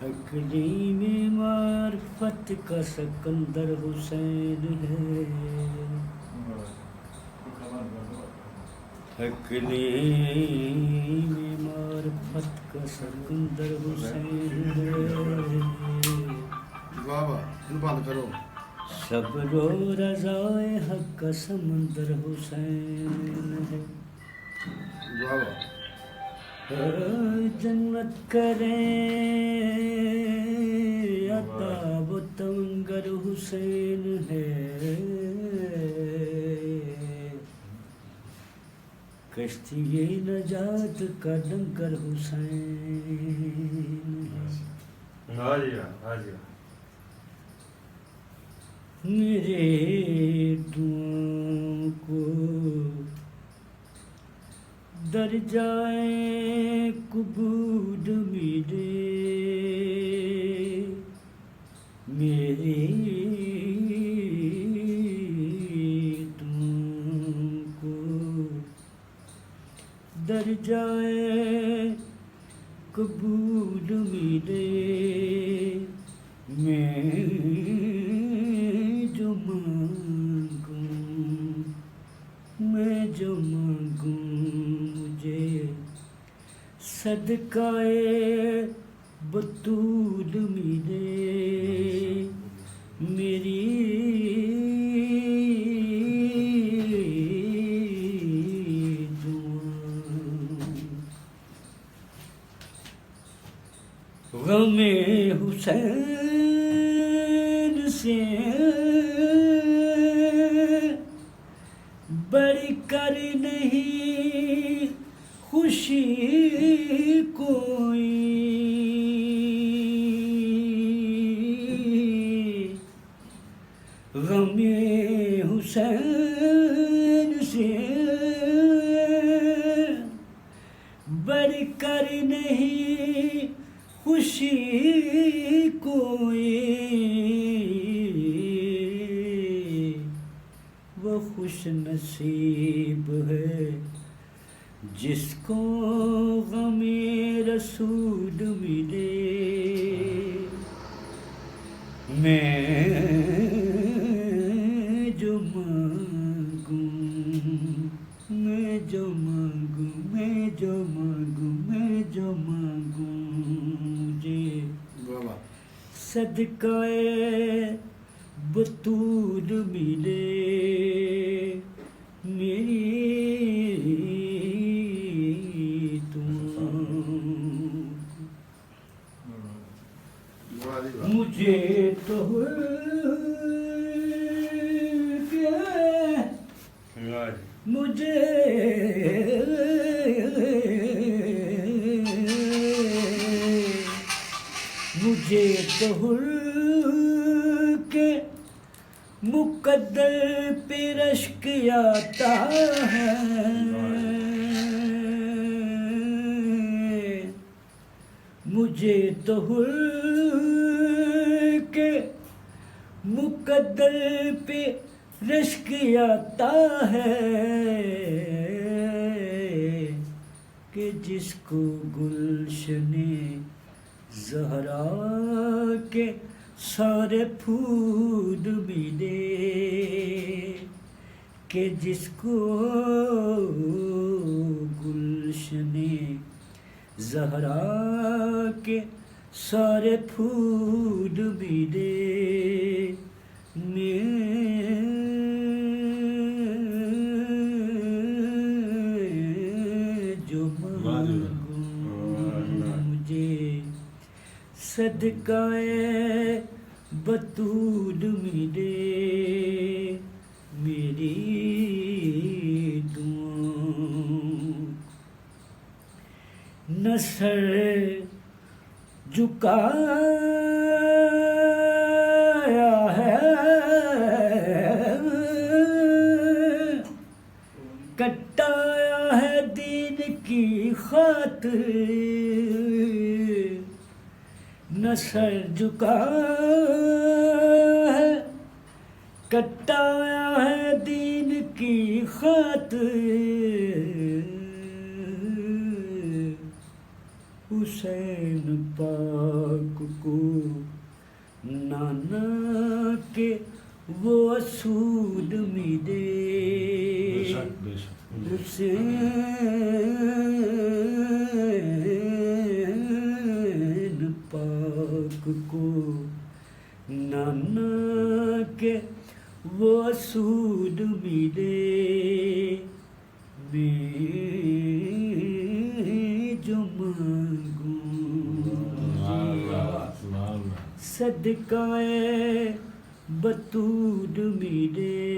اقلیم معرفت کا سکندر حسین ہے، اقلیم معرفت کا سکندر حسین ہے، بند کرو، صبر و رضائے حق کا سمندر حسین ہے، جنت کریں عطا و تنگر حسین ہے، کشتی نجات کا ڈنگر حسین ہے، میرے دعاؤں کو درجائے قبول ملے، میری دعاؤں کو درجائے قبول ملے، میں جو مانگوں مجھے صدقہ بطول ملے، میری دعا غم حسین سے بڑھ کر نہیں خوشی کوئی، غم حسین سے بڑھ کر نہیں خوشی کوئی، وہ خوش نصیب ہے جس کو غم رسول ملے، میں جو مانگوں مجھے صدقہ بطول ملے، میری مجھے تو مجھے دہر کے مقدر پہ رشک آتا ہے، مجھے دہر کے مقدر پہ رشک آتا ہے، کہ جس کو گلشن زہرا کے سارے پھول ملے، کہ جس کو گلشن زہرا کے سارے پھول ملے، میں جو مانگوں مجھے صدقہ بطول ملے، میری دعاؤں نہ سر جھکایا ہے، کٹایا ہے دین کی خاطر، نہ سر جھکایا ہے، کٹایا ہے دین کی خاطر، حسین پاک کو نانا کے وہ اسود میرے حسین پاک کو نانا کے وہ اسود میرے میں جو مانگوں صدقہ بطور میرے